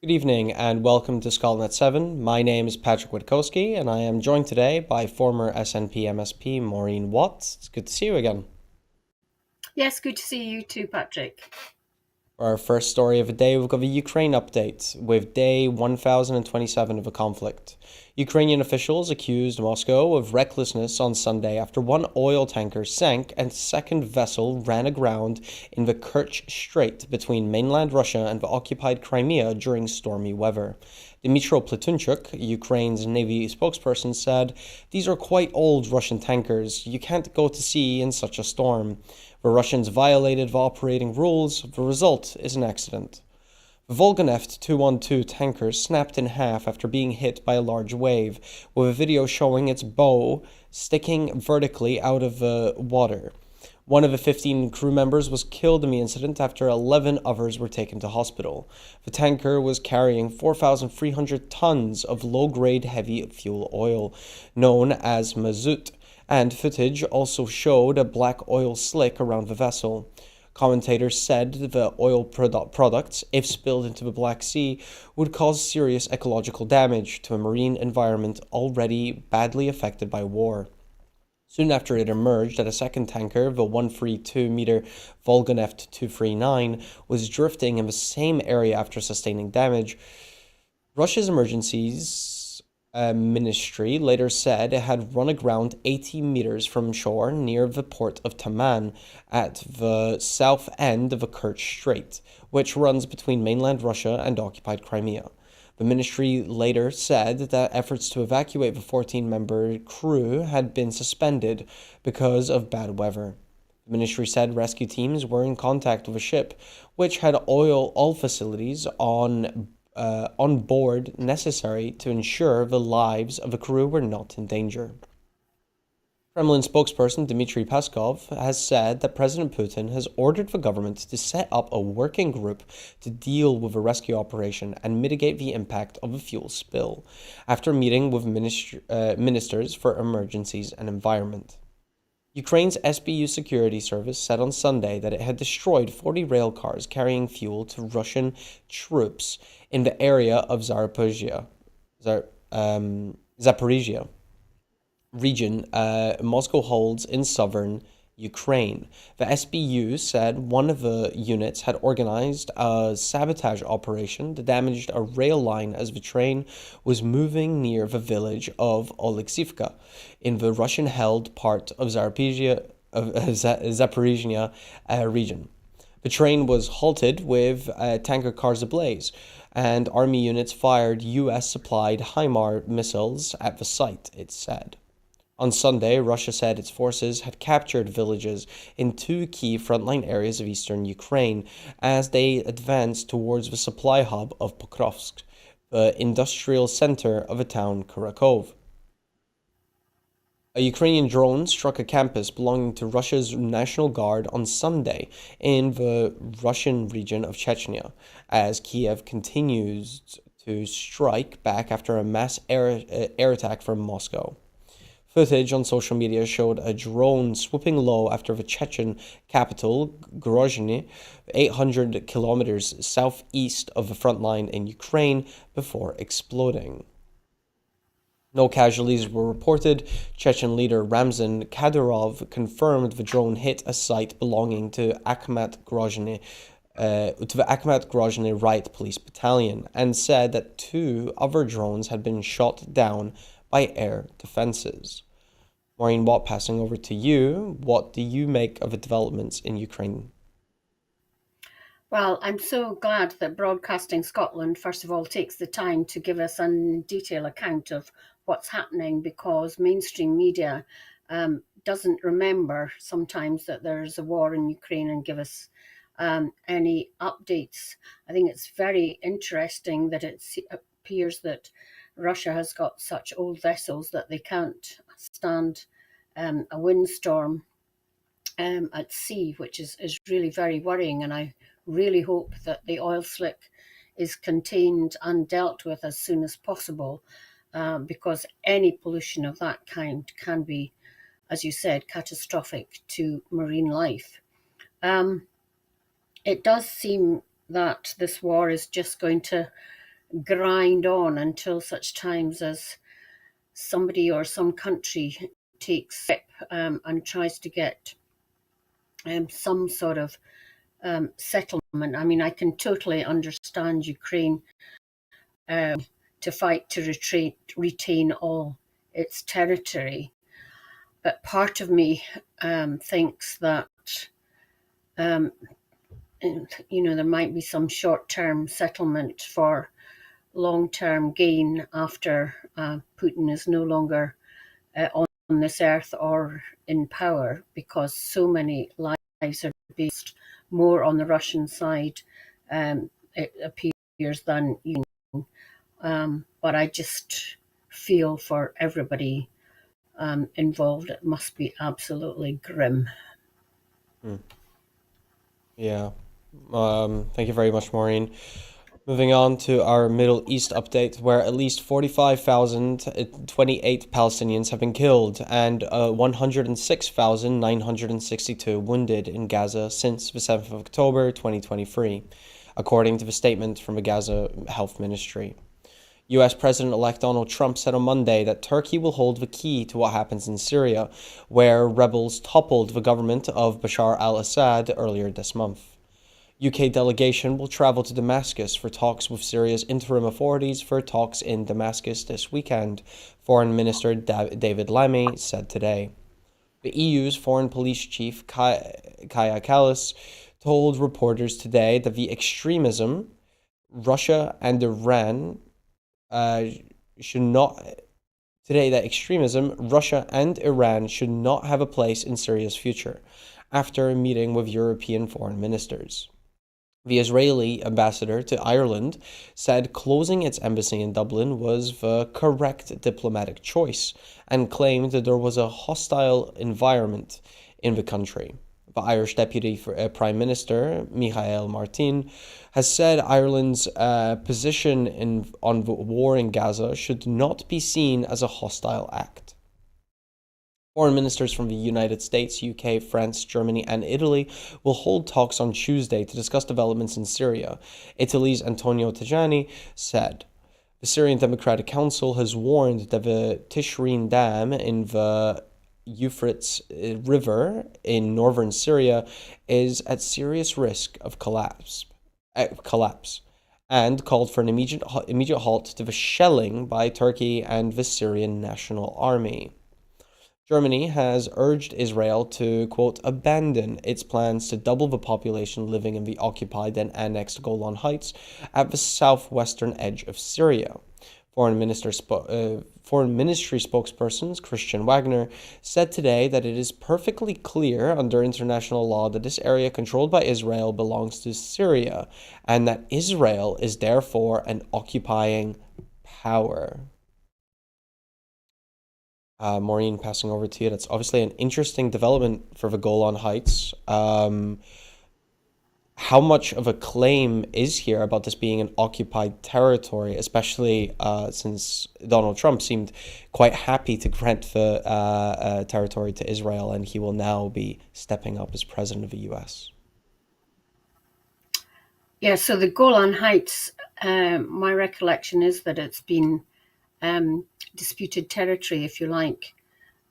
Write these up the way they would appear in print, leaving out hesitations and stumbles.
Good evening and welcome to Skullnet 7. My name is Patryk Witkowski and I am joined today by former SNP MSP Maureen Watt. It's good to see you again. Yes, good to see you too, Patrick. For our first story of the day, we've got a Ukraine update with day 1027 of a conflict. Ukrainian officials accused Moscow of recklessness on Sunday after one oil tanker sank and a second vessel ran aground in the Kerch Strait between mainland Russia and the occupied Crimea during stormy weather. Dmytro Platunchuk, Ukraine's Navy spokesperson, said, "These are quite old Russian tankers. You can't go to sea in such a storm. The Russians violated the operating rules. The result is an accident." The Volganeft 212 tanker snapped in half after being hit by a large wave, with a video showing its bow sticking vertically out of the water. One of the 15 crew members was killed in the incident after 11 others were taken to hospital. The tanker was carrying 4,300 tons of low-grade heavy fuel oil, known as mazout, and footage also showed a black oil slick around the vessel. Commentators said the oil products, if spilled into the Black Sea, would cause serious ecological damage to a marine environment already badly affected by war. Soon after it emerged that a second tanker, the 132-meter Volganeft 239, was drifting in the same area after sustaining damage. Russia's emergencies ministry later said it had run aground 80 meters from shore near the port of Taman at the south end of the Kerch Strait, which runs between mainland Russia and occupied Crimea. The ministry later said that efforts to evacuate the 14-member crew had been suspended because of bad weather. The ministry said rescue teams were in contact with a ship which had all facilities on board necessary to ensure the lives of the crew were not in danger. Kremlin spokesperson Dmitry Peskov has said that President Putin has ordered the government to set up a working group to deal with the rescue operation and mitigate the impact of a fuel spill, after meeting with ministers for emergencies and environment. Ukraine's SBU security service said on Sunday that it had destroyed 40 rail cars carrying fuel to Russian troops in the area of Zaporizhia region Moscow holds in southern Ukraine. The SBU said one of the units had organized a sabotage operation that damaged a rail line as the train was moving near the village of Oleksivka in the Russian-held part of Zaporizhia region. The train was halted with tanker cars ablaze, and army units fired U.S.-supplied HIMARS missiles at the site, it said. On Sunday, Russia said its forces had captured villages in two key frontline areas of eastern Ukraine as they advanced towards the supply hub of Pokrovsk, the industrial center of the town Kurakov. A Ukrainian drone struck a campus belonging to Russia's National Guard on Sunday in the Russian region of Chechnya, as Kiev continues to strike back after a mass air attack from Moscow. Footage on social media showed a drone swooping low after the Chechen capital, Grozny, 800 kilometers southeast of the front line in Ukraine, before exploding. No casualties were reported. Chechen leader Ramzan Kadyrov confirmed the drone hit a site belonging to the Akhmat Grozny Right Police Battalion, and said that two other drones had been shot down by air defenses. Maureen Watt, passing over to you. What do you make of the developments in Ukraine? Well, I'm so glad that Broadcasting Scotland, first of all, takes the time to give us a detailed account of what's happening because mainstream media doesn't remember sometimes that there's a war in Ukraine and give us any updates. I think it's very interesting that it appears that Russia has got such old vessels that they can't stand a windstorm at sea, which is really very worrying. And I really hope that the oil slick is contained and dealt with as soon as possible, because any pollution of that kind can be, as you said, catastrophic to marine life. It does seem that this war is just going to grind on until such times as somebody or some country takes grip and tries to get some sort of settlement. I mean, I can totally understand Ukraine to fight to retain all its territory, but part of me thinks that there might be some short-term settlement for long-term gain after Putin is no longer on this earth or in power, because so many lives are based more on the Russian side, it appears, than but I just feel for everybody involved. It must be absolutely grim. Yeah. Thank you very much, Maureen. Moving on to our Middle East update, where at least 45,028 Palestinians have been killed and 106,962 wounded in Gaza since the 7th of October 2023, according to the statement from the Gaza Health Ministry. US President-elect Donald Trump said on Monday that Turkey will hold the key to what happens in Syria, where rebels toppled the government of Bashar al-Assad earlier this month. UK delegation will travel to Damascus for talks with Syria's interim authorities for talks in Damascus this weekend, Foreign Minister David Lammy said today. The EU's foreign police chief, Kaja Kallas, told reporters today that the extremism Russia and Iran should not have a place in Syria's future, after a meeting with European foreign ministers. The Israeli ambassador to Ireland said closing its embassy in Dublin was the correct diplomatic choice and claimed that there was a hostile environment in the country. The Irish Deputy Prime Minister, Michael Martin, has said Ireland's position on the war in Gaza should not be seen as a hostile act. Foreign ministers from the United States, UK, France, Germany, and Italy will hold talks on Tuesday to discuss developments in Syria. Italy's Antonio Tajani said. The Syrian Democratic Council has warned that the Tishreen Dam in the Euphrates River in northern Syria is at serious risk of collapse, and called for an immediate halt to the shelling by Turkey and the Syrian National Army. Germany has urged Israel to, quote, abandon its plans to double the population living in the occupied and annexed Golan Heights at the southwestern edge of Syria. Foreign Ministry spokesperson Christian Wagner said today that it is perfectly clear under international law that this area controlled by Israel belongs to Syria, and that Israel is therefore an occupying power. Maureen, passing over to you. That's obviously an interesting development for the Golan Heights. How much of a claim is here about this being an occupied territory, especially since Donald Trump seemed quite happy to grant the territory to Israel, and he will now be stepping up as president of the U.S.? Yeah, so the Golan Heights, my recollection is that it's been disputed territory, if you like,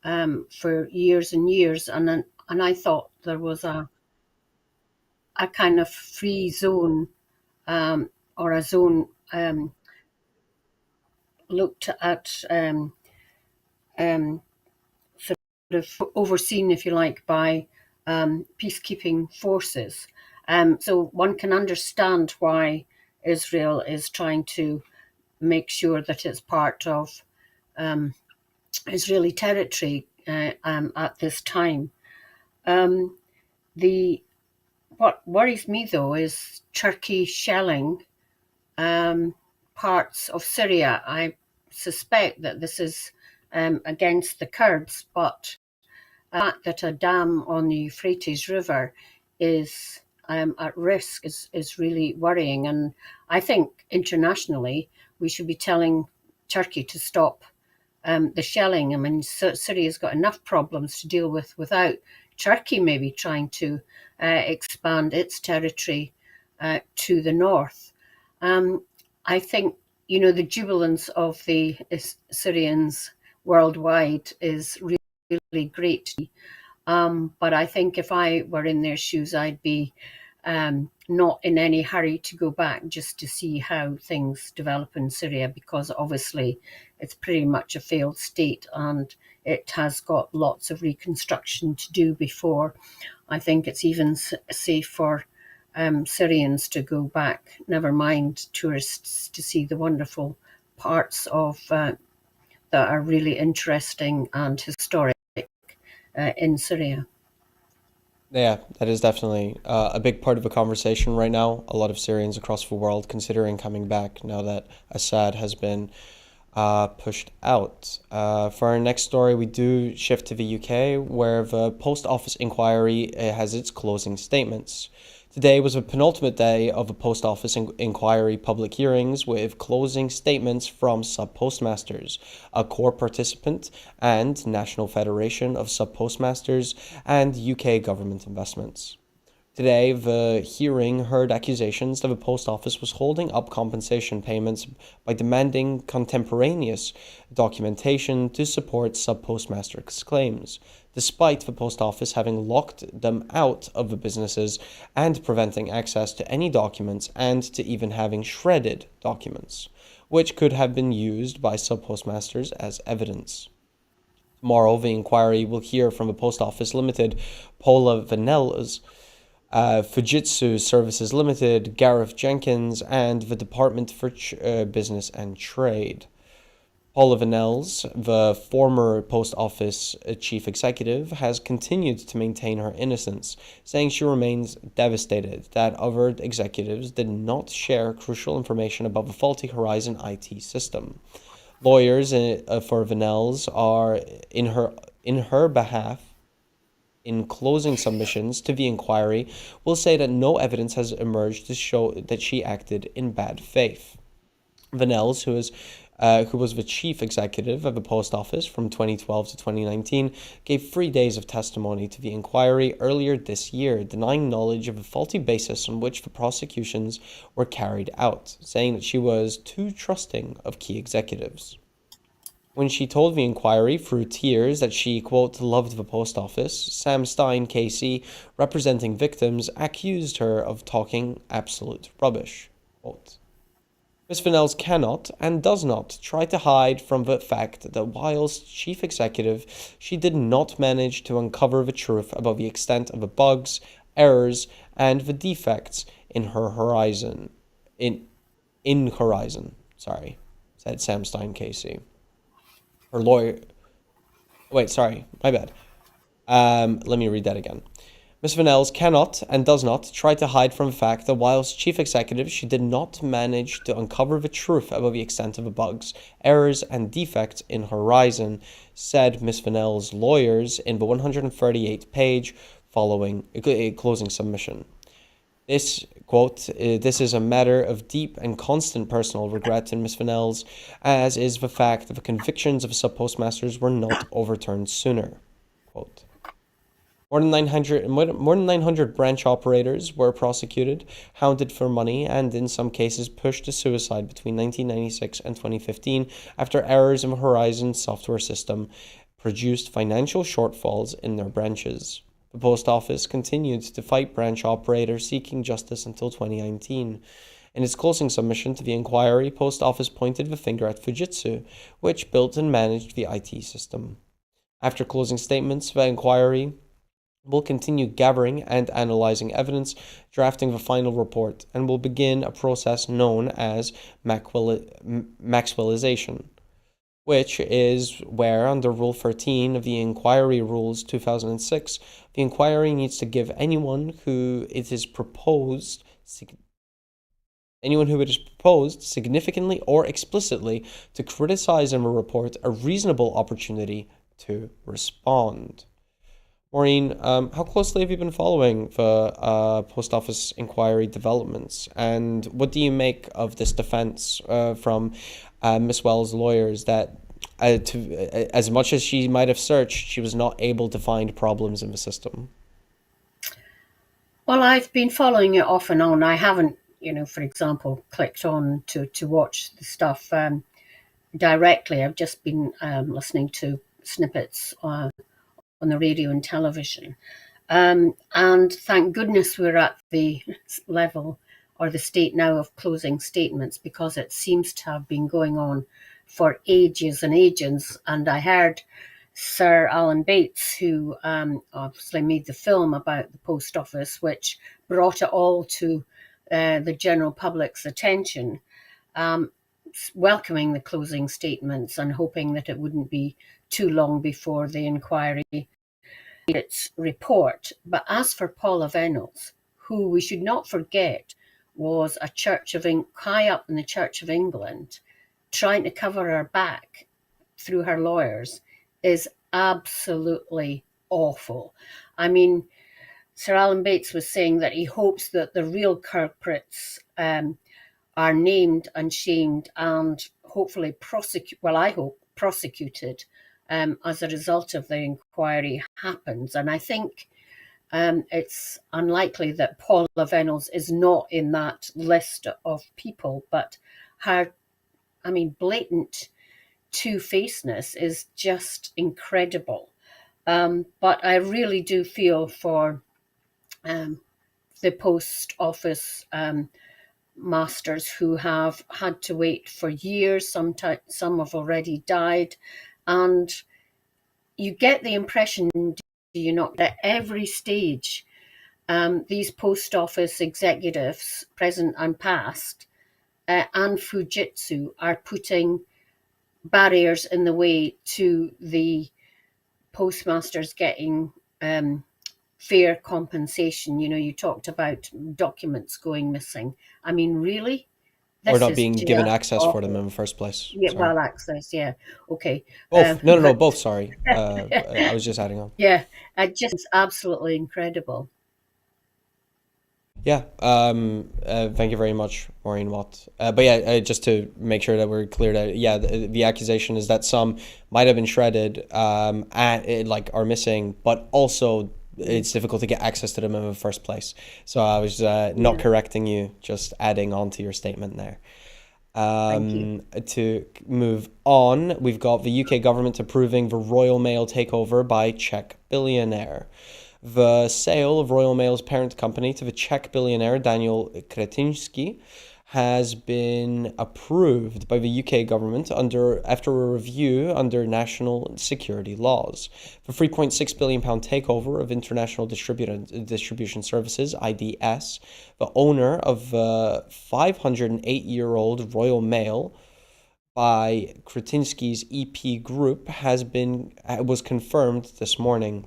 for years and years, and I thought there was a kind of free zone, or a zone looked at sort of overseen, if you like, by peacekeeping forces. So one can understand why Israel is trying to make sure that it's part of Israeli territory at this time. What worries me, though, is Turkey shelling parts of Syria. I suspect that this is against the Kurds, but the fact that a dam on the Euphrates River is at risk is really worrying. And I think internationally we should be telling Turkey to stop the shelling. I mean, Syria's got enough problems to deal with without Turkey maybe trying to expand its territory to the north. I think the jubilance of the Syrians worldwide is really great. But I think if I were in their shoes, I'd be not in any hurry to go back just to see how things develop in Syria, because obviously it's pretty much a failed state and it has got lots of reconstruction to do before I think it's even safe for Syrians to go back, never mind tourists to see the wonderful parts of that are really interesting and historic in Syria. Yeah, that is definitely a big part of the conversation right now. A lot of Syrians across the world considering coming back now that Assad has been pushed out. For our next story, we do shift to the UK, where the Post Office inquiry has its closing statements. Today was the penultimate day of the Post Office inquiry public hearings with closing statements from sub-postmasters, a core participant, and National Federation of Sub-Postmasters and UK government investments. Today, the hearing heard accusations that the post office was holding up compensation payments by demanding contemporaneous documentation to support sub-postmasters' claims, despite the post office having locked them out of the businesses and preventing access to any documents and to even having shredded documents, which could have been used by sub-postmasters as evidence. Tomorrow, the inquiry will hear from the Post Office Limited, Paula Vanellas, Fujitsu Services Limited, Gareth Jenkins, and the Department for Business and Trade. Paula Vanells, the former Post Office chief executive, has continued to maintain her innocence, saying she remains devastated that other executives did not share crucial information about the faulty Horizon IT system. Lawyers for Vanells are in her behalf in closing submissions to the inquiry will say that no evidence has emerged to show that she acted in bad faith. Vanells, who was the chief executive of the post office from 2012 to 2019, gave 3 days of testimony to the inquiry earlier this year, denying knowledge of a faulty basis on which the prosecutions were carried out, saying that she was too trusting of key executives. When she told the inquiry through tears that she, quote, loved the post office, Sam Stein, KC, representing victims, accused her of talking absolute rubbish. Quote, Ms. Vanells cannot and does not try to hide from the fact that whilst chief executive, she did not manage to uncover the truth about the extent of the bugs, errors, and the defects in her Horizon. In Horizon, said Sam Stein, KC. Her lawyer. Wait, sorry, my bad. Let me read that again. Ms. Vanells cannot and does not try to hide from the fact that whilst chief executive, she did not manage to uncover the truth about the extent of the bugs, errors, and defects in Horizon, said Ms. Vanells' lawyers in the 138-page following closing submission. This, quote, this is a matter of deep and constant personal regret in Ms. Vanells, as is the fact that the convictions of sub-postmasters were not overturned sooner, quote. More than 900 branch operators were prosecuted, hounded for money, and in some cases pushed to suicide between 1996 and 2015 after errors in the Horizon software system produced financial shortfalls in their branches. The post office continued to fight branch operators seeking justice until 2019. In its closing submission to the inquiry, Post Office pointed the finger at Fujitsu, which built and managed the IT system. After closing statements, the inquiry will continue gathering and analyzing evidence, drafting the final report, and will begin a process known as Maxwellization, which is where, under Rule 13 of the Inquiry Rules 2006, the inquiry needs to give anyone who it is proposed significantly or explicitly to criticize in a report a reasonable opportunity to respond. Maureen, how closely have you been following the post office inquiry developments, and what do you make of this defense from Miss Wells' lawyers that as much as she might have searched, she was not able to find problems in the system? Well, I've been following it off and on. I haven't for example, clicked on to watch the stuff directly. I've just been listening to snippets on the radio and television. And thank goodness we're at the level or the state now of closing statements, because it seems to have been going on for ages and ages. And I heard Sir Alan Bates, who obviously made the film about the post office, which brought it all to the general public's attention, welcoming the closing statements and hoping that it wouldn't be too long before the inquiry its report. But as for Paula Venables, who we should not forget was a high up in the Church of England, trying to cover her back through her lawyers, is absolutely awful. I mean, Sir Alan Bates was saying that he hopes that the real culprits are named and shamed and hopefully prosecuted as a result of the inquiry happens. And I think it's unlikely that Paula Venables is not in that list of people, but her, blatant two-facedness is just incredible. But I really do feel for the post office masters who have had to wait for years. Some have already died. And you get the impression, do you not, that every stage these post office executives, present and past, and Fujitsu are putting barriers in the way to the postmasters getting fair compensation. You talked about documents going missing. I mean, really? Or not being given access for them in the first place. Yeah, sorry. Well, access, yeah. Okay. Both. No, both, sorry. I was just adding on. Yeah, just absolutely incredible. Yeah, thank you very much, Maureen Watt. But yeah, just to make sure that we're clear that, yeah, the accusation is that some might have been shredded, are missing, but also it's difficult to get access to them in the first place. So I was not correcting you, just adding on to your statement there. Thank you. To move on, we've got the UK government approving the Royal Mail takeover by Czech billionaire. The sale of Royal Mail's parent company to the Czech billionaire Daniel Kretinsky has been approved by the UK government after a review under national security laws. The £3.6 billion takeover of International Distribution Services, IDS, the owner of the 508-year-old Royal Mail, by Kretinsky's EP Group was confirmed this morning.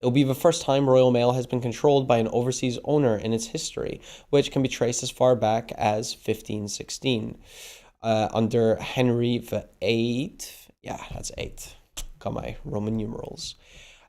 It will be the first time Royal Mail has been controlled by an overseas owner in its history, which can be traced as far back as 1516. Under Henry VIII, yeah, that's 8, got my Roman numerals.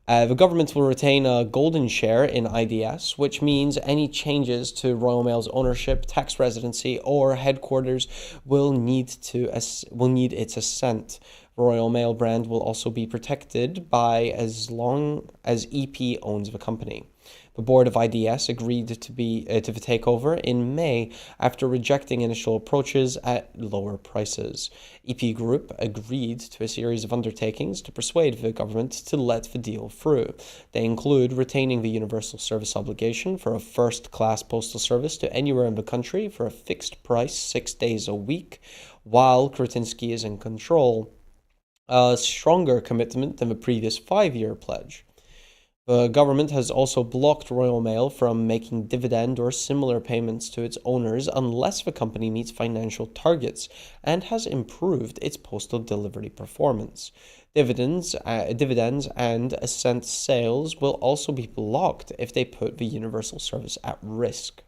The government will retain a golden share in IDS, which means any changes to Royal Mail's ownership, tax residency, or headquarters will need its assent. The Royal Mail brand will also be protected by as long as EP owns the company. The board of IDS agreed to the takeover in May after rejecting initial approaches at lower prices. EP Group agreed to a series of undertakings to persuade the government to let the deal through. They include retaining the universal service obligation for a first-class postal service to anywhere in the country for a fixed price 6 days a week, while Kretinsky is in control. A stronger commitment than the previous 5-year pledge. The government has also blocked Royal Mail from making dividend or similar payments to its owners unless the company meets financial targets and has improved its postal delivery performance. Dividends and assent sales will also be blocked if they put the universal service at risk.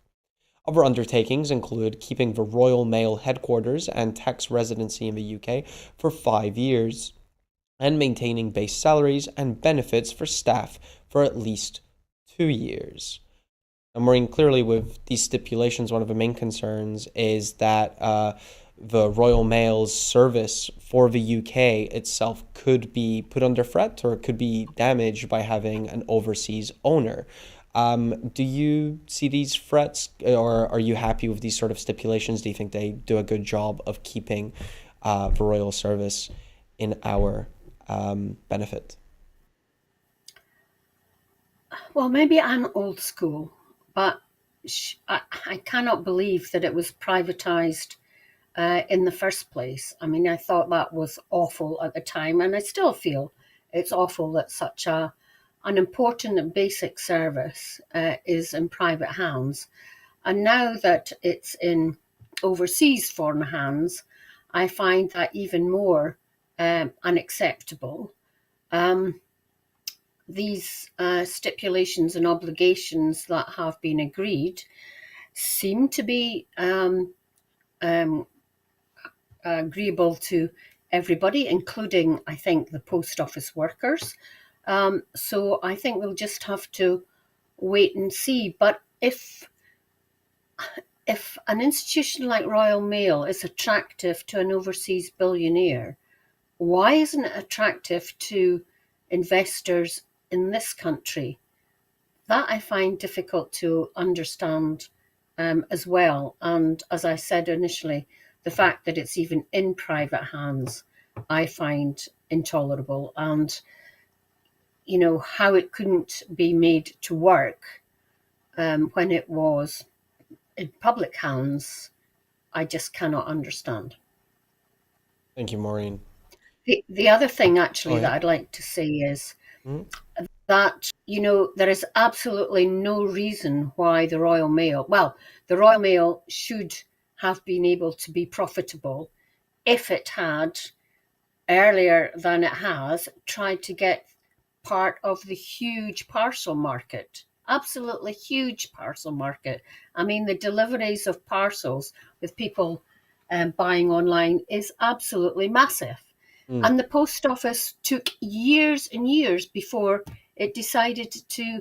Other undertakings include keeping the Royal Mail headquarters and tax residency in the UK for 5 years, and maintaining base salaries and benefits for staff for at least 2 years. And Maureen, clearly with these stipulations, one of the main concerns is that the Royal Mail's service for the UK itself could be put under threat or could be damaged by having an overseas owner. Do you see these threats, or are you happy with these sort of stipulations? Do you think they do a good job of keeping the royal service in our benefit? Well, maybe I'm old school, but I cannot believe that it was privatized in the first place. I mean, I thought that was awful at the time, and I still feel it's awful that such an important and basic service is in private hands. And now that it's in overseas foreign hands, I find that even more unacceptable. Um, these stipulations and obligations that have been agreed seem to be um, agreeable to everybody, including, I think, the post office workers. So I think we'll just have to wait and see. But if an institution like Royal Mail is attractive to an overseas billionaire, why isn't it attractive to investors in this country? That I find difficult to understand as well. And as I said initially, the fact that it's even in private hands, I find intolerable. And, you know, how it couldn't be made to work when it was in public hands, I just cannot understand. Thank you, Maureen. The other thing, Oh actually, that yeah. I'd like to say is Mhm. that, you know, there is absolutely no reason why the Royal Mail should have been able to be profitable if it had, earlier than it has, tried to get part of the huge parcel market. Absolutely huge parcel market. I mean, the deliveries of parcels with people buying online is absolutely massive. Mm. And the post office took years and years before it decided to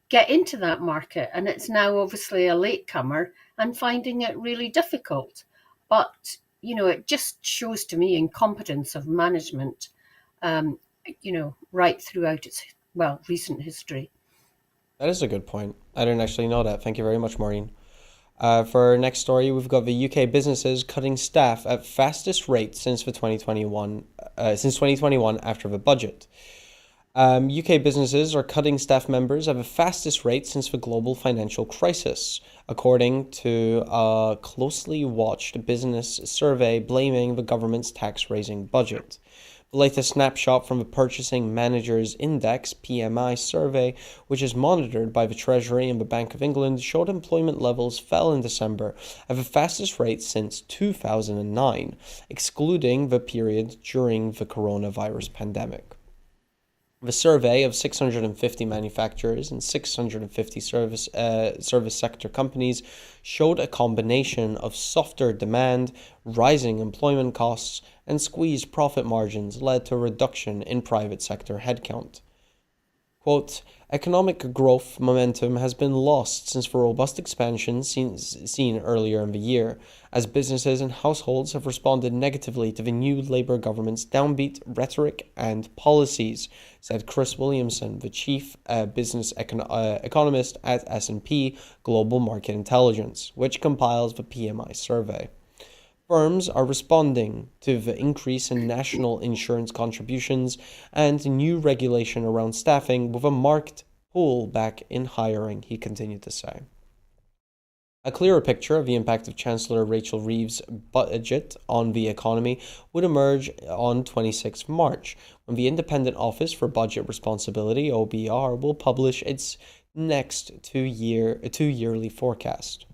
get into that market. And it's now obviously a latecomer and finding it really difficult. But, you know, it just shows to me incompetence of management, um, you know, right throughout its, well, recent history. That is a good point. I didn't actually know that. Thank you very much, Maureen. For our next story, we've got the UK businesses cutting staff at fastest rate since 2021 after the budget. UK businesses are cutting staff members at the fastest rate since the global financial crisis, according to a closely watched business survey blaming the government's tax raising budget. The latest snapshot from the Purchasing Managers Index (PMI) survey, which is monitored by the Treasury and the Bank of England, showed employment levels fell in December at the fastest rate since 2009, excluding the period during the coronavirus pandemic. The survey of 650 manufacturers and 650 service sector companies showed a combination of softer demand, rising employment costs, and squeezed profit margins led to a reduction in private sector headcount. Quote, economic growth momentum has been lost since the robust expansion seen earlier in the year, as businesses and households have responded negatively to the new Labour government's downbeat rhetoric and policies, said Chris Williamson, the chief economist at S&P Global Market Intelligence, which compiles the PMI survey. Firms are responding to the increase in national insurance contributions and new regulation around staffing with a marked pullback in hiring, he continued to say. A clearer picture of the impact of Chancellor Rachel Reeves' budget on the economy would emerge on 26 March, when the Independent Office for Budget Responsibility (OBR) will publish its next two-yearly forecast.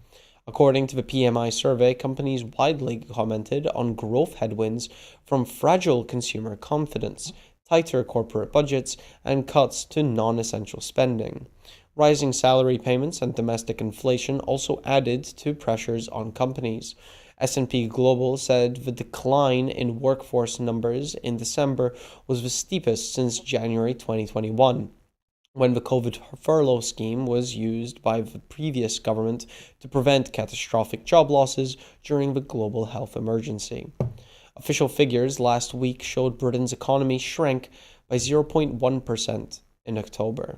According to the PMI survey, companies widely commented on growth headwinds from fragile consumer confidence, tighter corporate budgets, and cuts to non-essential spending. Rising salary payments and domestic inflation also added to pressures on companies. S&P Global said the decline in workforce numbers in December was the steepest since January 2021, when the COVID furlough scheme was used by the previous government to prevent catastrophic job losses during the global health emergency. Official figures last week showed Britain's economy shrank by 0.1% in October.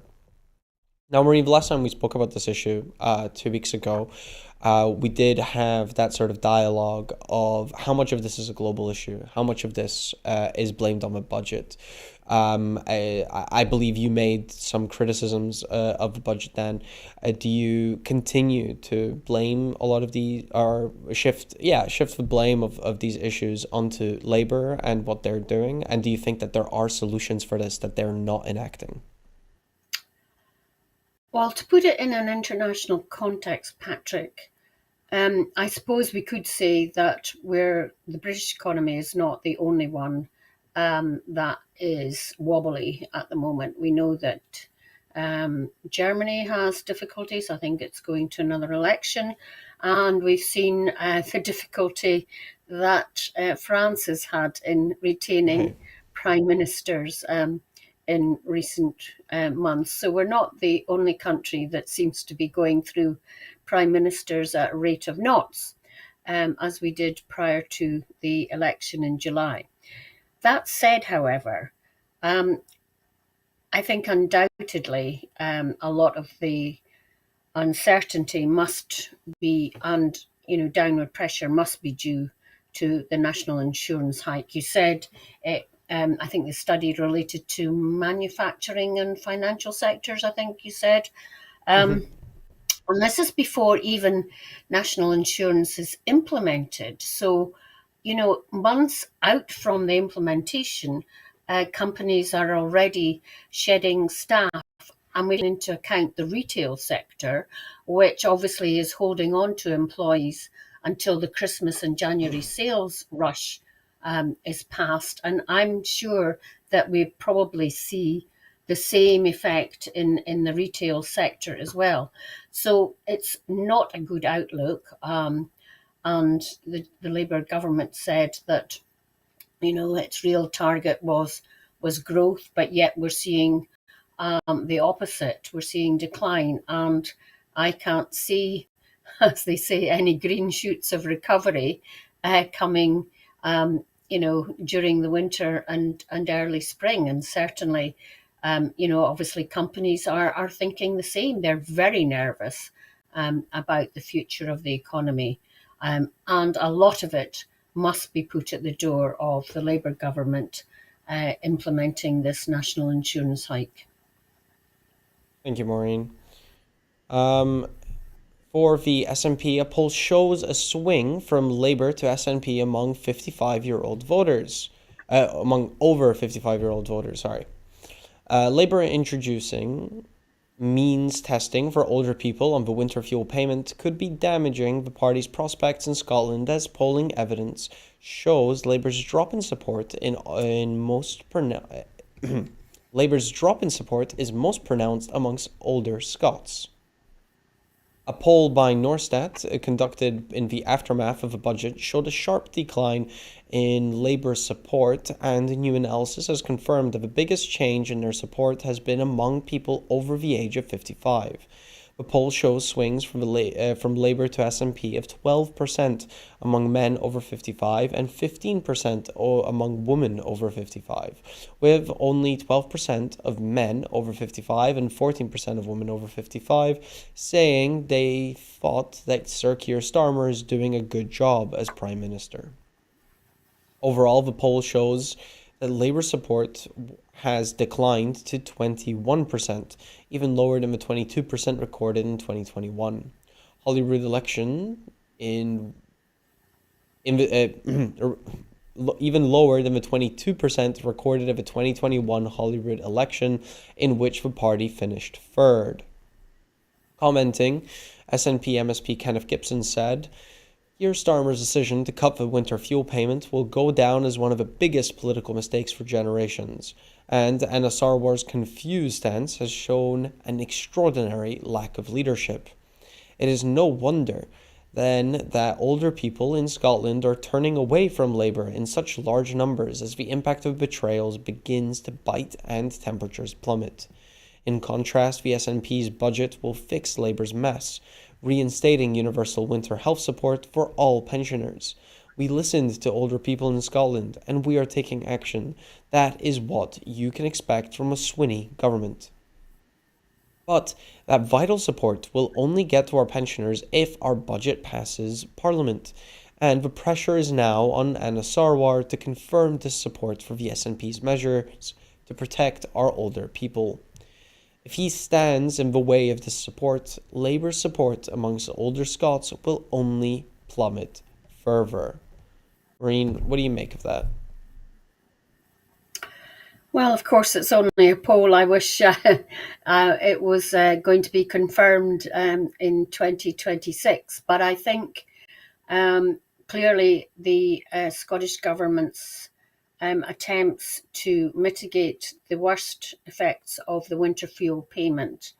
Now, Maureen, the last time we spoke about this issue, 2 weeks ago, we did have that sort of dialogue of how much of this is a global issue, how much of this is blamed on the budget. I believe you made some criticisms of the budget then. Do you continue to blame a lot of the, or shift the blame of these issues onto Labour and what they're doing? And do you think that there are solutions for this that they're not enacting? Well, to put it in an international context, Patrick, I suppose we could say that the British economy is not the only one that is wobbly at the moment. We know that Germany has difficulties. I think it's going to another election. And we've seen the difficulty that France has had in retaining Right. prime ministers in recent months. So we're not the only country that seems to be going through prime ministers at a rate of knots, as we did prior to the election in July. That said, however, um, I think undoubtedly a lot of the uncertainty must be, and downward pressure must be due to the national insurance hike. You said it. I think the study related to manufacturing and financial sectors. I think you said. Um, Hmm. and this is before even national insurance is implemented. So, months out from the implementation, companies are already shedding staff, and we take into account the retail sector, which obviously is holding on to employees until the Christmas and January sales rush is past. And I'm sure that we probably see the same effect in the retail sector as well. So it's not a good outlook. And the Labour government said that its real target was growth, but yet we're seeing the opposite. We're seeing decline, and I can't see, as they say, any green shoots of recovery coming, during the winter and early spring. And certainly, obviously, companies are thinking the same. They're very nervous about the future of the economy, and a lot of it must be put at the door of the Labour government implementing this national insurance hike. Thank you, Maureen. Um, For the S&P, a poll shows a swing from Labour to SNP among 55-year-old voters. Among over 55-year-old voters, sorry. Labour introducing means testing for older people on the winter fuel payment could be damaging the party's prospects in Scotland, as polling evidence shows Labour's drop in support is most pronounced amongst older Scots. A poll by Norstat conducted in the aftermath of the budget showed a sharp decline in Labour support, and new analysis has confirmed that the biggest change in their support has been among people over the age of 55. The poll shows swings from Labour to SNP of 12% among men over 55 and 15% among women over 55, with only 12% of men over 55 and 14% of women over 55 saying they thought that Sir Keir Starmer is doing a good job as Prime Minister. Overall, the poll shows that Labour support has declined to 21%, even lower than the 22% recorded in 2021. Holyrood election in even lower than the 22% recorded of the 2021 Holyrood election, in which the party finished third. Commenting, SNP MSP Kenneth Gibson said, Keir Starmer's decision to cut the winter fuel payment will go down as one of the biggest political mistakes for generations, and NSR War's confused stance has shown an extraordinary lack of leadership. It is no wonder, then, that older people in Scotland are turning away from Labour in such large numbers as the impact of betrayals begins to bite and temperatures plummet. In contrast, the SNP's budget will fix Labour's mess, reinstating universal winter health support for all pensioners. We listened to older people in Scotland, and we are taking action. That is what you can expect from a Swinney government. But that vital support will only get to our pensioners if our budget passes Parliament. And the pressure is now on Anna Sarwar to confirm this support for the SNP's measures to protect our older people. If he stands in the way of this support, Labour's support amongst older Scots will only plummet further. Maureen, what do you make of that? Well, of course, it's only a poll. I wish it was going to be confirmed in 2026. But I think clearly the Scottish Government's attempts to mitigate the worst effects of the winter fuel payment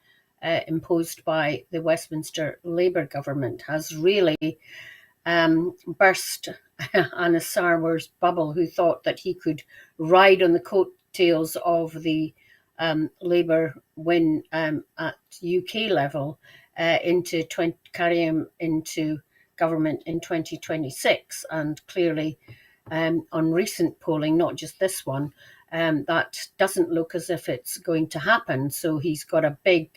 imposed by the Westminster Labour government has really burst Anna Sarwar's bubble, who thought that he could ride on the coattails of the Labour win at UK level carry him into government in 2026. And clearly, on recent polling, not just this one, that doesn't look as if it's going to happen. So he's got a big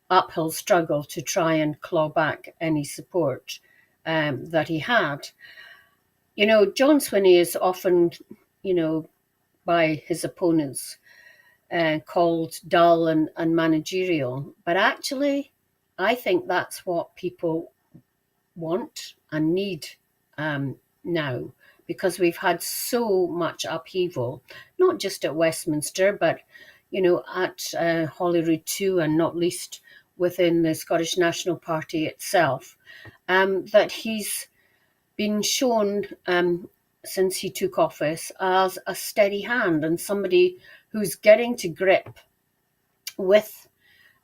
uphill struggle to try and claw back any support that he had. You know, John Swinney is often, by his opponents called dull and managerial, but actually, I think that's what people want and need now, because we've had so much upheaval, not just at Westminster, but at Holyrood too, and not least within the Scottish National Party itself, that he's been shown since he took office as a steady hand and somebody who's getting to grip with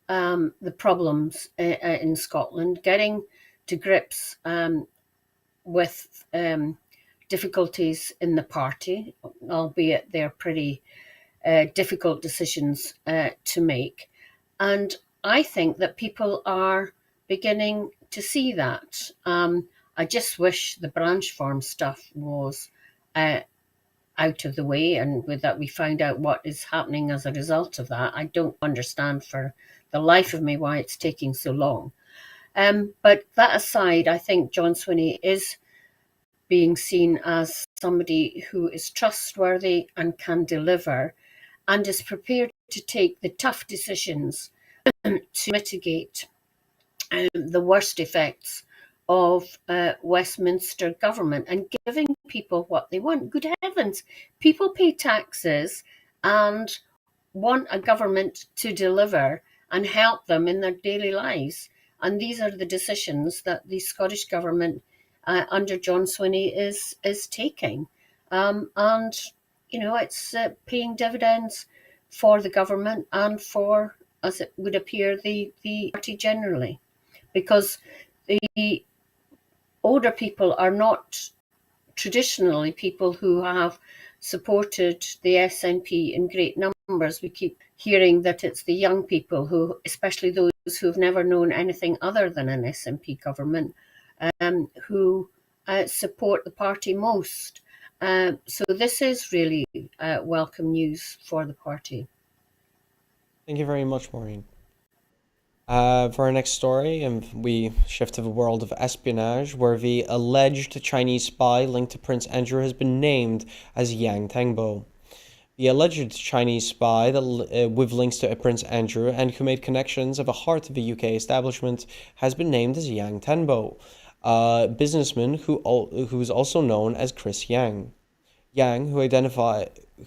the problems in Scotland, getting to grips with difficulties in the party, albeit they're pretty difficult decisions to make. And I think that people are beginning to see that. I just wish the branch farm stuff was out of the way, and with that we find out what is happening as a result of that. I don't understand for the life of me why it's taking so long. But that aside, I think John Swinney is being seen as somebody who is trustworthy and can deliver and is prepared to take the tough decisions to mitigate the worst effects of Westminster government and giving people what they want. Good heavens, people pay taxes and want a government to deliver and help them in their daily lives. And these are the decisions that the Scottish government under John Swinney is taking. And, it's paying dividends for the government and for, as it would appear, the party generally. Because the older people are not traditionally people who have supported the SNP in great numbers. We keep hearing that it's the young people who, especially those who've never known anything other than an SNP government, who support the party most. So this is really welcome news for the party. Thank you very much, Maureen. For our next story, we shift to the world of espionage, where the alleged Chinese spy linked to Prince Andrew has been named as Yang Tengbo. The alleged Chinese spy with links to Prince Andrew and who made connections at the heart of the UK establishment has been named as Yang Tenbo, a businessman who is also known as Chris Yang. Yang,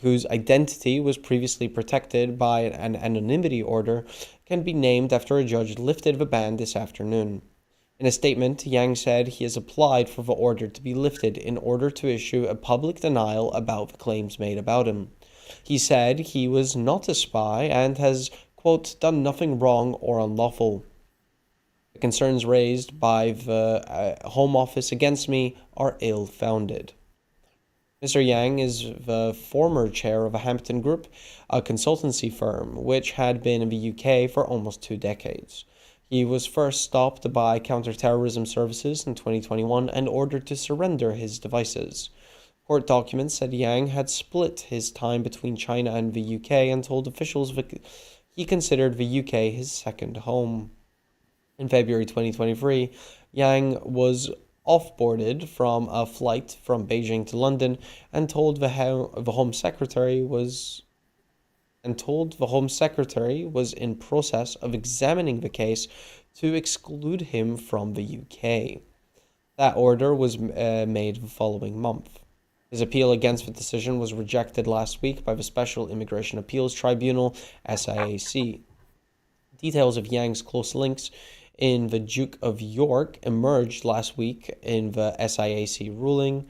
whose identity was previously protected by an anonymity order, can be named after a judge lifted the ban this afternoon. In a statement, Yang said he has applied for the order to be lifted in order to issue a public denial about the claims made about him. He said he was not a spy and has, quote, done nothing wrong or unlawful. The concerns raised by the Home Office against me are ill-founded. Mr. Yang is the former chair of a Hampton Group, a consultancy firm which had been in the UK for almost 2 decades. He was first stopped by counter-terrorism services in 2021 and ordered to surrender his devices. Court documents said Yang had split his time between China and the UK and told officials that he considered the UK his second home. In February 2023, Yang was offboarded from a flight from Beijing to London and the Home Secretary was in process of examining the case to exclude him from the UK. That order was made the following month. His appeal against the decision was rejected last week by the Special Immigration Appeals Tribunal, SIAC. Details of Yang's close links in the Duke of York emerged last week in the SIAC ruling.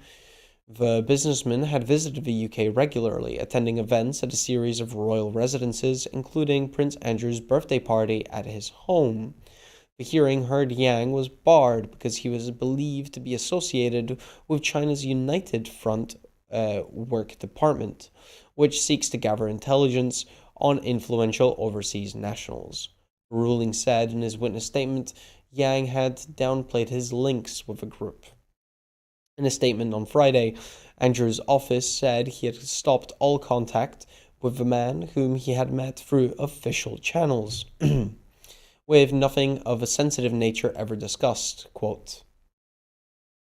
The businessman had visited the UK regularly, attending events at a series of royal residences, including Prince Andrew's birthday party at his home. The hearing heard Yang was barred because he was believed to be associated with China's United Front Work Department, which seeks to gather intelligence on influential overseas nationals. The ruling said in his witness statement Yang had downplayed his links with the group. In a statement on Friday, Andrew's office said he had stopped all contact with the man whom he had met through official channels. With nothing of a sensitive nature ever discussed. Quote,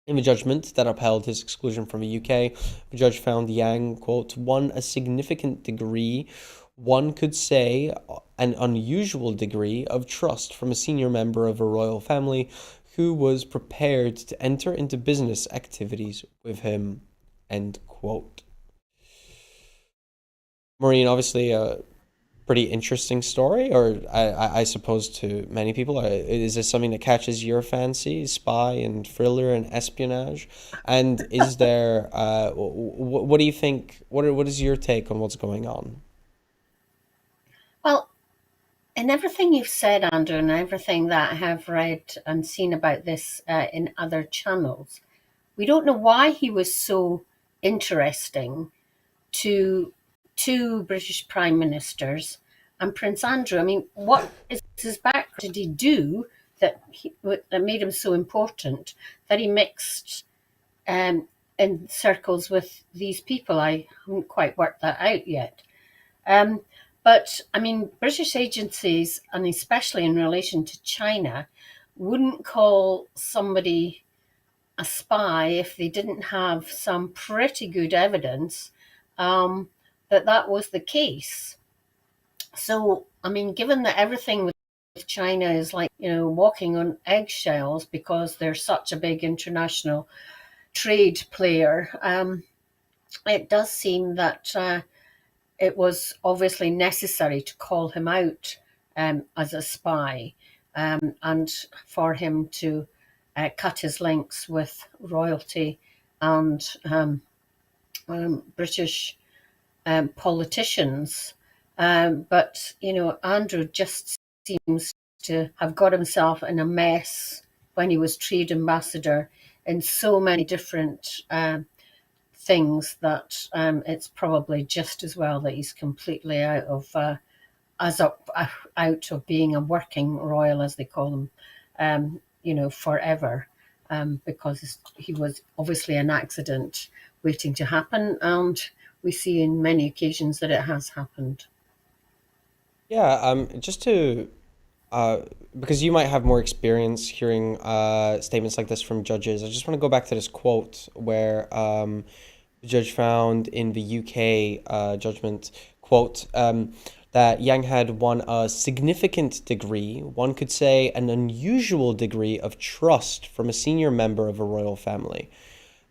in the judgment that upheld his exclusion from the UK, the judge found Yang, quote, won a significant degree, one could say an unusual degree of trust from a senior member of a royal family who was prepared to enter into business activities with him, end quote. Maureen, obviously, pretty interesting story, or I suppose to many people. Is this something that catches your fancy, spy and thriller and espionage? And is there, what do you think, what is your take on what's going on? Well, in everything you've said, Andrew, and everything that I have read and seen about this in other channels, we don't know why he was so interesting to two British prime ministers and Prince Andrew. I mean, what is his background? Did he do that made him so important that he mixed in circles with these people? I haven't quite worked that out yet. Um, but I mean, British agencies, and especially in relation to China, wouldn't call somebody a spy if they didn't have some pretty good evidence that that was the case. So, I mean, given that everything with China is like, walking on eggshells because they're such a big international trade player, it does seem that it was obviously necessary to call him out as a spy and for him to cut his links with royalty and British politicians. But, Andrew just seems to have got himself in a mess when he was trade ambassador in so many different things that it's probably just as well that he's completely out of being a working royal, as they call them, forever, because he was obviously an accident waiting to happen, and we see in many occasions that it has happened. Yeah, just to uh, because you might have more experience hearing statements like this from judges. I just want to go back to this quote where the judge found in the UK judgment, quote, that Yang had won a significant degree, one could say an unusual degree of trust from a senior member of a royal family.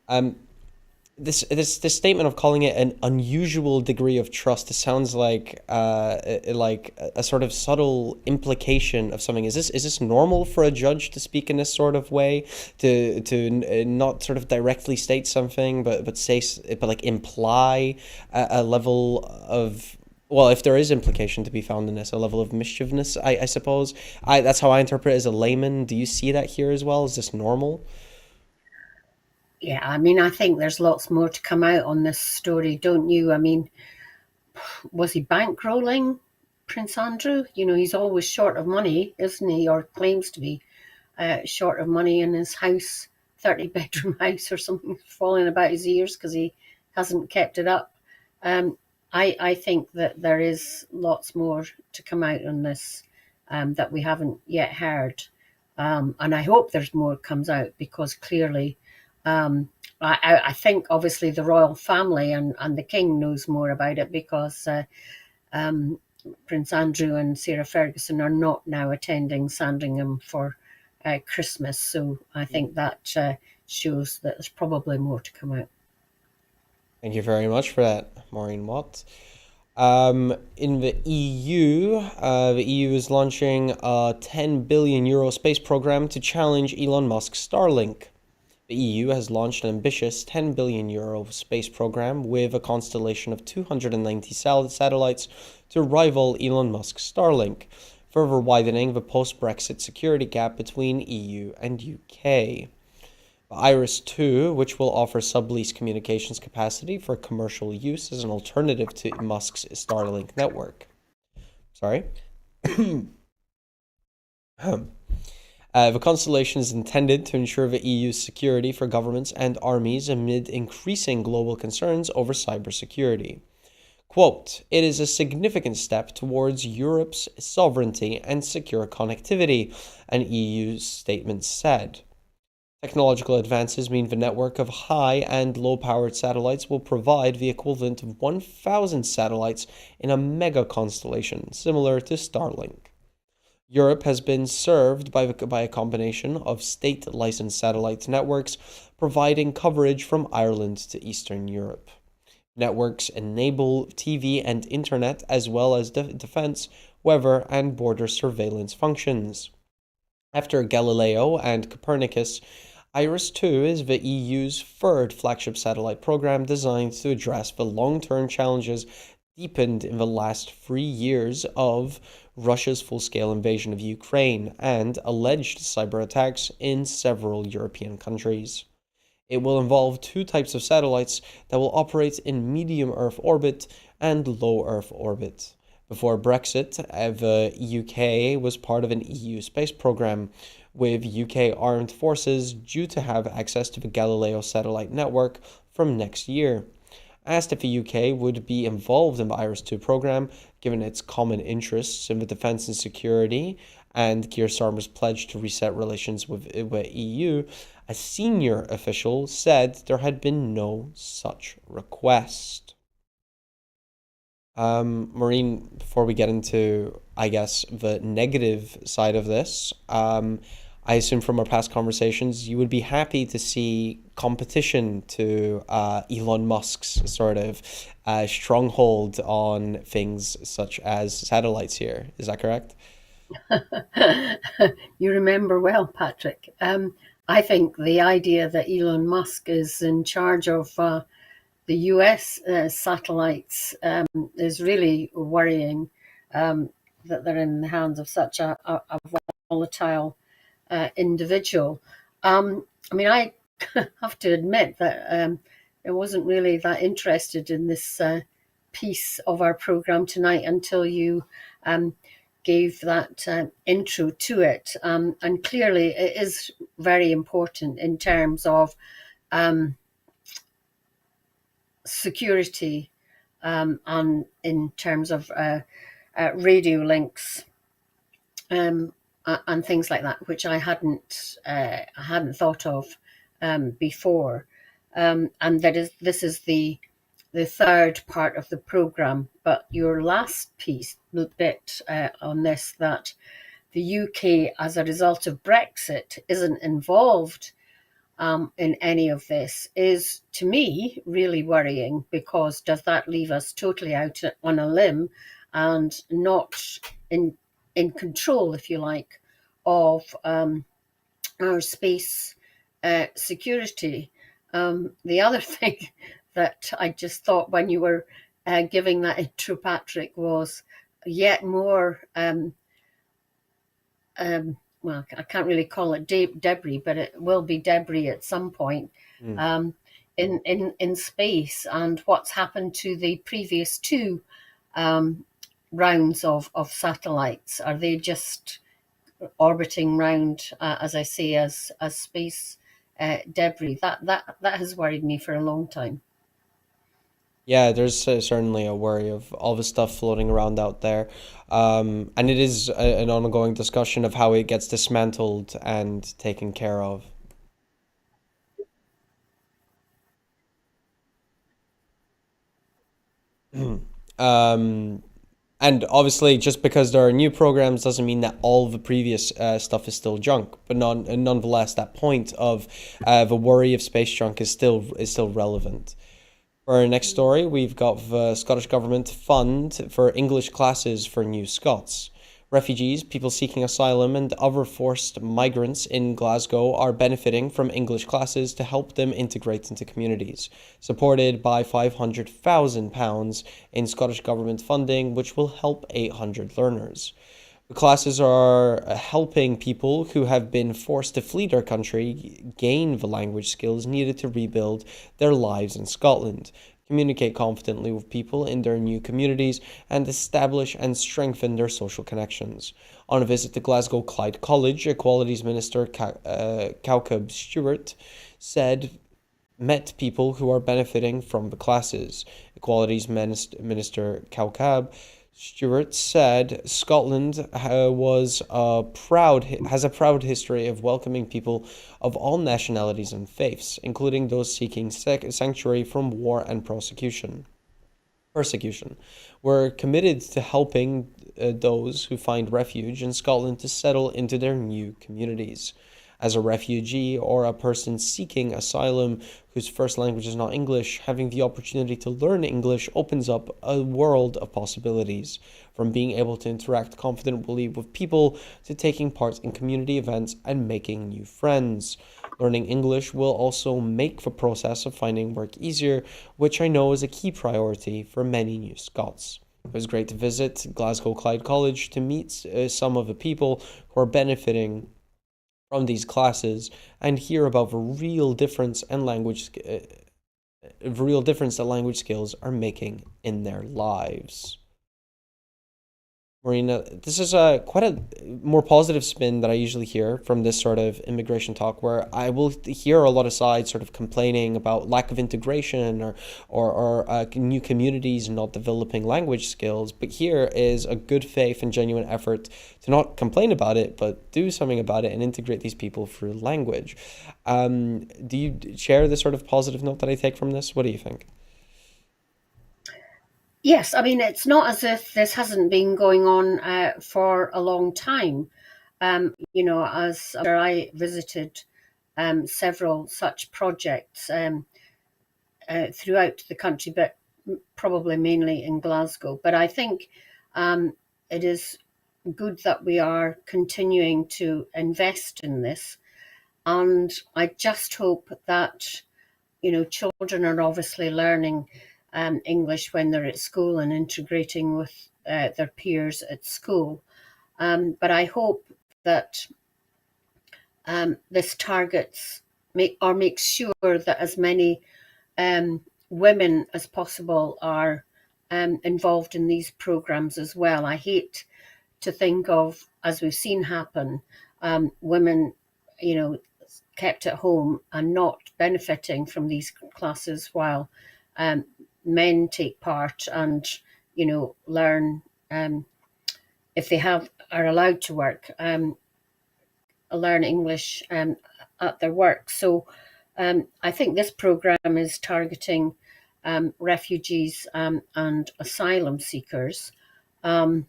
Um, this statement of calling it an unusual degree of trust, it sounds like a sort of subtle implication of something. Is this normal for a judge to speak in this sort of way, to not sort of directly state something, but like imply a level of, well, if there is implication to be found in this, a level of mischievousness, I suppose. That's how I interpret it as a layman. Do you see that here as well? Is this normal? Yeah, I mean, I think there's lots more to come out on this story, don't you? I mean, was he bankrolling Prince Andrew? He's always short of money, isn't he? Or claims to be short of money in his house, 30-bedroom house or something, falling about his ears because he hasn't kept it up. Um, I think that there is lots more to come out on this that we haven't yet heard. And I hope there's more comes out, because clearly, I think obviously the royal family and the king knows more about it, because Prince Andrew and Sarah Ferguson are not now attending Sandringham for Christmas. So I think that shows that there's probably more to come out. Thank you very much for that, Maureen Watt. In the the EU is launching a 10 billion euro space program to challenge Elon Musk's Starlink. The EU has launched an ambitious 10 billion euro space program with a constellation of 290 satellites to rival Elon Musk's Starlink, further widening the post-Brexit security gap between EU and UK. The Iris-2, which will offer sublease communications capacity for commercial use as an alternative to Musk's Starlink network. Sorry. The constellation is intended to ensure the EU's security for governments and armies amid increasing global concerns over cybersecurity. Quote, "It is a significant step towards Europe's sovereignty and secure connectivity," an EU statement said. Technological advances mean the network of high and low-powered satellites will provide the equivalent of 1,000 satellites in a mega constellation, similar to Starlink. Europe has been served by a combination of state-licensed satellite networks, providing coverage from Ireland to Eastern Europe. Networks enable TV and internet, as well as defense, weather, and border surveillance functions. After Galileo and Copernicus, Iris-2 is the EU's third flagship satellite program designed to address the long-term challenges deepened in the last 3 years of Russia's full-scale invasion of Ukraine and alleged cyber attacks in several European countries. It will involve 2 types of satellites that will operate in medium Earth orbit and low Earth orbit. Before Brexit, the UK was part of an EU space program, with UK armed forces due to have access to the Galileo satellite network from next year. Asked if the UK would be involved in the Iris-2 program, given its common interests in the defense and security, and Keir Starmer's pledge to reset relations with the EU, a senior official said there had been no such request. Maureen, before we get into, I guess, the negative side of this, I assume from our past conversations, you would be happy to see competition to Elon Musk's sort of stronghold on things such as satellites here. Is that correct? You remember well, Patrick. I think the idea that Elon Musk is in charge of the US satellites is really worrying, that they're in the hands of such a volatile individual. I mean, I have to admit that I wasn't really that interested in this piece of our program tonight until you gave that intro to it. And clearly, it is very important in terms of security and in terms of radio links. And things like that, which I hadn't thought of before, and this is the third part of the program. But your last bit on this, that the UK, as a result of Brexit, isn't involved in any of this, is to me really worrying, because does that leave us totally out on a limb and not in control, if you like, of our space security? The other thing that I just thought when you were giving that intro, Patrick, was yet more, well, I can't really call it debris, but it will be debris at some point in space, and what's happened to the previous 2 rounds of satellites. Are they just orbiting round, as I say, as space debris? That has worried me for a long time. Yeah, there's certainly a worry of all the stuff floating around out there. And it is an ongoing discussion of how it gets dismantled and taken care of. Um, and obviously, just because there are new programs doesn't mean that all the previous stuff is still junk. But nonetheless, that point of the worry of space junk is still relevant. For our next story, we've got the Scottish Government fund for English classes for new Scots. Refugees, people seeking asylum, and other forced migrants in Glasgow are benefiting from English classes to help them integrate into communities, supported by £500,000 in Scottish Government funding, which will help 800 learners. The classes are helping people who have been forced to flee their country gain the language skills needed to rebuild their lives in Scotland, communicate confidently with people in their new communities, and establish and strengthen their social connections. On a visit to Glasgow Clyde College, Equalities Minister Cowcub Stewart said met people who are benefiting from the classes. Equalities Minister Cowcab Stewart said Scotland has a proud history of welcoming people of all nationalities and faiths, including those seeking sanctuary from war and persecution. We're committed to helping those who find refuge in Scotland to settle into their new communities. As a refugee or a person seeking asylum whose first language is not English, having the opportunity to learn English opens up a world of possibilities, from being able to interact confidently with people to taking part in community events and making new friends. Learning English will also make the process of finding work easier, which I know is a key priority for many new Scots. It was great to visit Glasgow Clyde College to meet some of the people who are benefiting from these classes and hear about the real difference that language skills are making in their lives. Marina, this is quite a more positive spin that I usually hear from this sort of immigration talk, where I will hear a lot of sides sort of complaining about lack of integration or new communities not developing language skills. But here is a good faith and genuine effort to not complain about it, but do something about it and integrate these people through language. Do you share this sort of positive note that I take from this? What do you think? Yes, I mean, it's not as if this hasn't been going on for a long time. As I visited several such projects throughout the country, but probably mainly in Glasgow. But I think it is good that we are continuing to invest in this. And I just hope that, children are obviously learning English when they're at school and integrating with their peers at school. But I hope that this targets makes sure that as many women as possible are involved in these programs as well. I hate to think of, as we've seen happen, women, you know, kept at home and not benefiting from these classes while um, men take part and, learn, if they are allowed to work, learn English at their work. So I think this program is targeting refugees and asylum seekers. Um,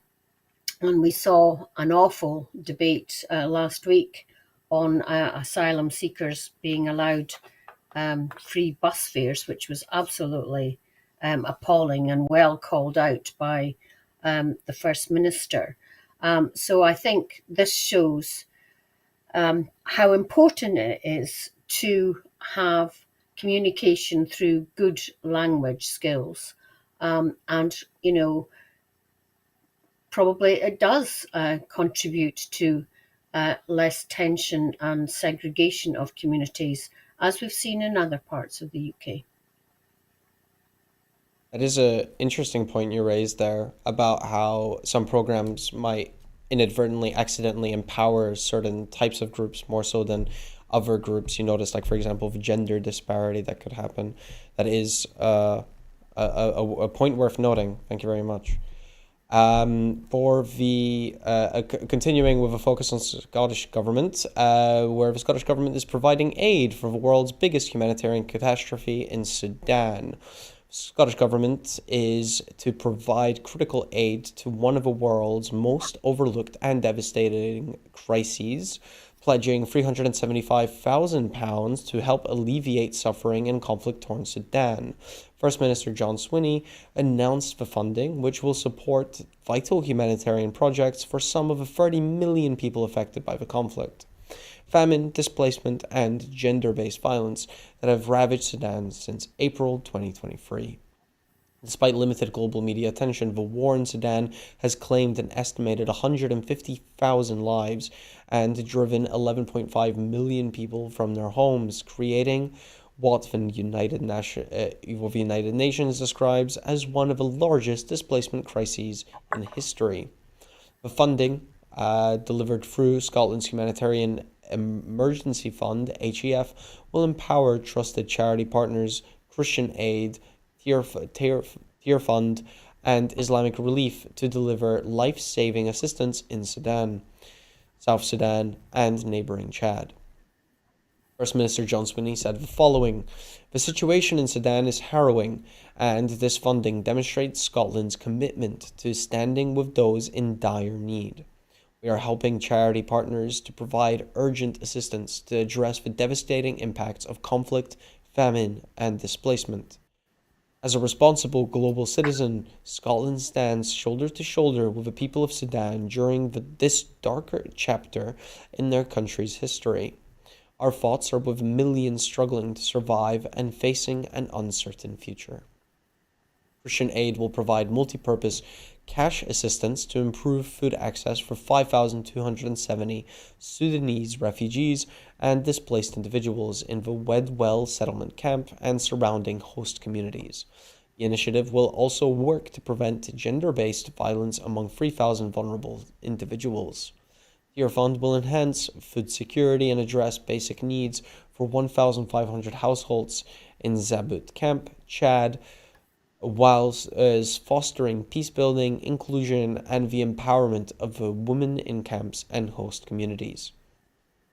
and we saw an awful debate last week on asylum seekers being allowed free bus fares, which was absolutely appalling and well called out by the First Minister. So I think this shows how important it is to have communication through good language skills. And, probably it does contribute to less tension and segregation of communities, as we've seen in other parts of the UK. That is a interesting point you raised there about how some programs might inadvertently, accidentally empower certain types of groups more so than other groups. You notice, like for example, the gender disparity that could happen. That is a point worth noting. Thank you very much. For the continuing with a focus on Scottish government, where the Scottish government is providing aid for the world's biggest humanitarian catastrophe in Sudan. Scottish government is to provide critical aid to one of the world's most overlooked and devastating crises, pledging £375,000 to help alleviate suffering in conflict-torn Sudan. First Minister John Swinney announced the funding, which will support vital humanitarian projects for some of the 30 million people affected by the conflict. Famine, displacement, and gender-based violence that have ravaged Sudan since April 2023. Despite limited global media attention, the war in Sudan has claimed an estimated 150,000 lives and driven 11.5 million people from their homes, creating what the United Nations describes as one of the largest displacement crises in history. The funding, delivered through Scotland's Humanitarian Emergency Fund, HEF, will empower trusted charity partners, Christian Aid, Tear Fund, and Islamic Relief to deliver life-saving assistance in Sudan, South Sudan, and neighbouring Chad. First Minister John Swinney said the following: "The situation in Sudan is harrowing, and this funding demonstrates Scotland's commitment to standing with those in dire need. We are helping charity partners to provide urgent assistance to address the devastating impacts of conflict, famine, and displacement. As a responsible global citizen, Scotland stands shoulder to shoulder with the people of Sudan during this darker chapter in their country's history. Our thoughts are with millions struggling to survive and facing an uncertain future." Christian Aid will provide multi-purpose cash assistance to improve food access for 5,270 Sudanese refugees and displaced individuals in the Wedwell settlement camp and surrounding host communities. The initiative will also work to prevent gender-based violence among 3,000 vulnerable individuals. Your fund will enhance food security and address basic needs for 1,500 households in Zabut Camp, Chad, whilst fostering peace building, inclusion, and the empowerment of the women in camps and host communities.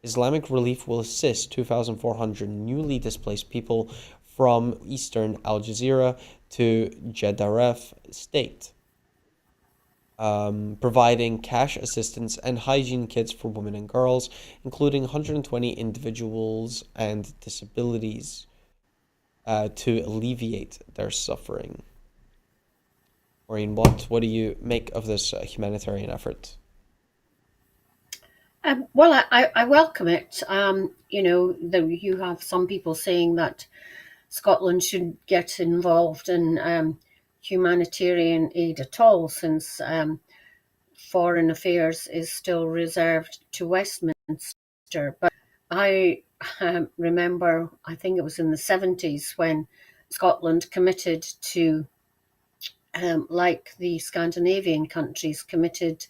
Islamic Relief will assist 2,400 newly displaced people from eastern Al Jazeera to Jeddaref State, providing cash assistance and hygiene kits for women and girls, including 120 individuals and disabilities, to alleviate their suffering. Maureen, what do you make of this humanitarian effort? Well, I welcome it. You have some people saying that Scotland should get involved in humanitarian aid at all, since foreign affairs is still reserved to Westminster. But I remember, I think it was in the 70s, when Scotland committed to, like the Scandinavian countries, committed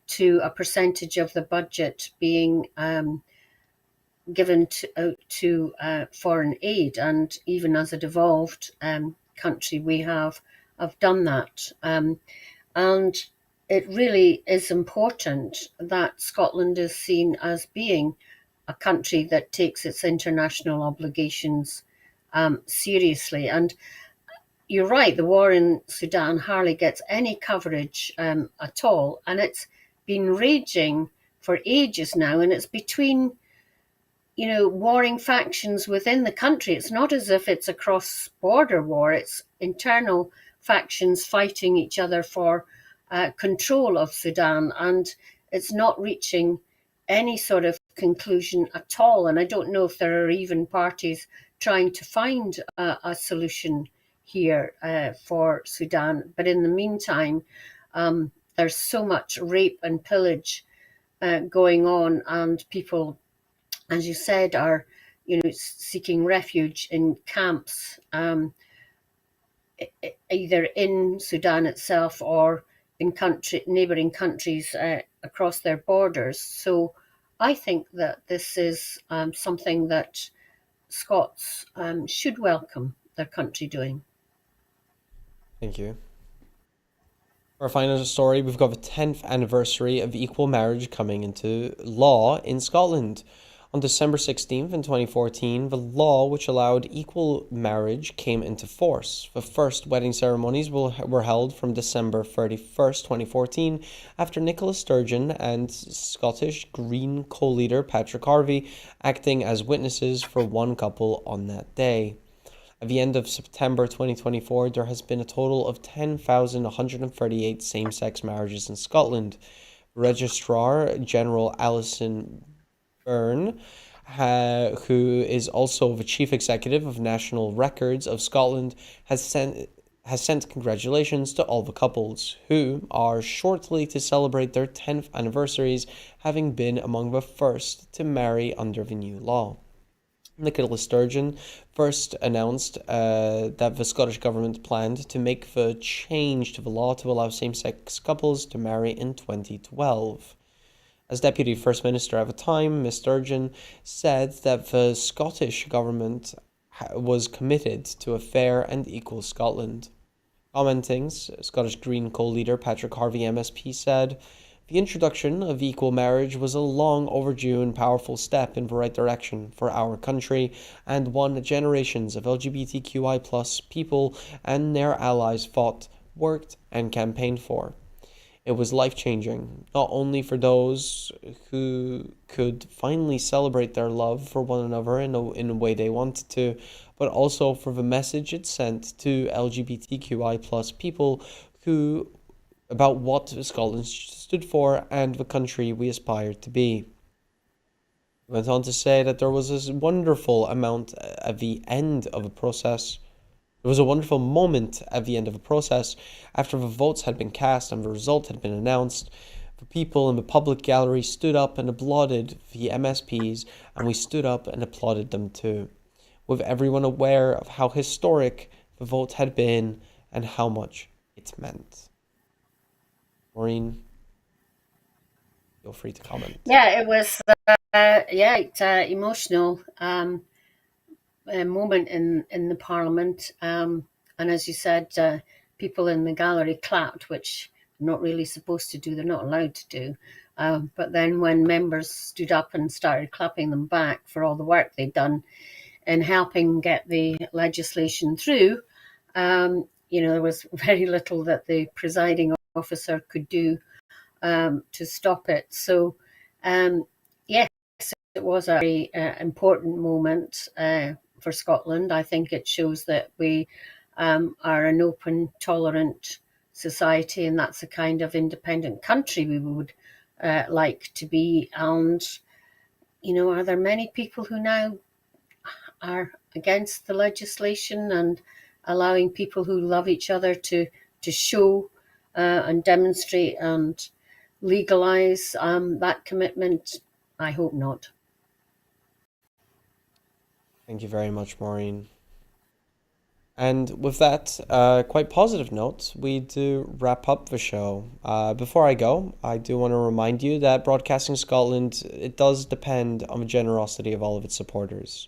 to a percentage of the budget being given to foreign aid. And even as a devolved country, we have done that. And it really is important that Scotland is seen as being a country that takes its international obligations seriously. And you're right, the war in Sudan hardly gets any coverage at all. And it's been raging for ages now, and it's between warring factions within the country. It's not as if it's a cross-border war. It's internal factions fighting each other for control of Sudan, and it's not reaching any sort of conclusion at all. And I don't know if there are even parties trying to find a solution here for Sudan. But in the meantime, there's so much rape and pillage going on, and people, as you said, are seeking refuge in camps, either in Sudan itself or in neighbouring countries across their borders. So I think that this is something that Scots should welcome their country doing. Thank you. For our final story, we've got the 10th anniversary of equal marriage coming into law in Scotland. On December 16th in 2014, the law which allowed equal marriage came into force. The first wedding ceremonies were held from December 31st, 2014, after Nicola Sturgeon and Scottish Green co-leader Patryk Harvey acting as witnesses for one couple on that day. At the end of September 2024, there has been a total of 10,138 same-sex marriages in Scotland. Registrar General Alison Byrne, who is also the chief executive of National Records of Scotland, has sent congratulations to all the couples, who are shortly to celebrate their 10th anniversaries, having been among the first to marry under the new law. Nicola Sturgeon first announced that the Scottish Government planned to make the change to the law to allow same-sex couples to marry in 2012. As Deputy First Minister at the time, Ms Sturgeon said that the Scottish Government was committed to a fair and equal Scotland. Commenting, Scottish Green co-leader Patryk Harvey MSP said, "The introduction of equal marriage was a long overdue and powerful step in the right direction for our country, and one that generations of LGBTQI+ people and their allies fought, worked, and campaigned for. It was life-changing, not only for those who could finally celebrate their love for one another in a way they wanted to, but also for the message it sent to LGBTQI+ people who about what Scotland stood for and the country we aspired to be." He went on to say that there was this wonderful amount at the end of the process. There was a wonderful moment at the end of the process after the votes had been cast and the result had been announced. The people in the public gallery stood up and applauded the MSPs, and we stood up and applauded them too, with everyone aware of how historic the vote had been and how much it meant. Maureen, feel free to comment. Yeah, it was emotional moment in the Parliament, and as you said, people in the gallery clapped, which they're not really supposed to do. They're not allowed to do. But then when members stood up and started clapping them back for all the work they'd done in helping get the legislation through, there was very little that the presiding officer could do to stop it. So, yes, it was a very important moment for Scotland. I think it shows that we are an open, tolerant society, and that's the kind of independent country we would like to be. And, are there many people who now are against the legislation and allowing people who love each other to show and demonstrate and legalize that commitment? I hope not. Thank you very much, Maureen. And with that quite positive note, we do wrap up the show. Before I go, I do want to remind you that Broadcasting Scotland, it does depend on the generosity of all of its supporters.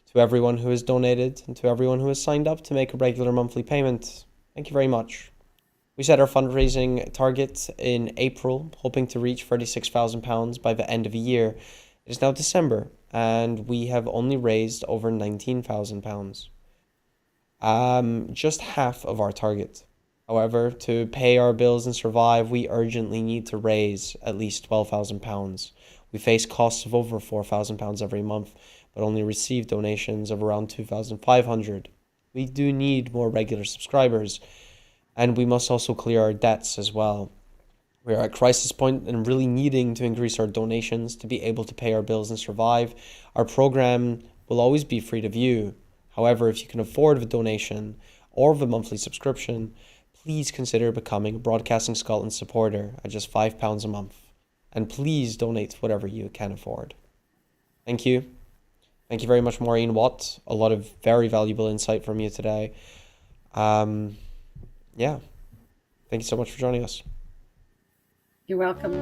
To everyone who has donated and to everyone who has signed up to make a regular monthly payment, thank you very much. We set our fundraising target in April, hoping to reach £36,000 by the end of the year. It is now December, and we have only raised over £19,000. Just half of our target. However, to pay our bills and survive, we urgently need to raise at least £12,000. We face costs of over £4,000 every month, but only receive donations of around £2,500. We do need more regular subscribers, and we must also clear our debts as well. We are at crisis point and really needing to increase our donations to be able to pay our bills and survive. Our program will always be free to view. However, if you can afford the donation or the monthly subscription, please consider becoming a Broadcasting Scotland supporter at just £5 a month. And please donate whatever you can afford. Thank you. Thank you very much, Maureen Watt. A lot of very valuable insight from you today. Yeah. Thank you so much for joining us. You're welcome.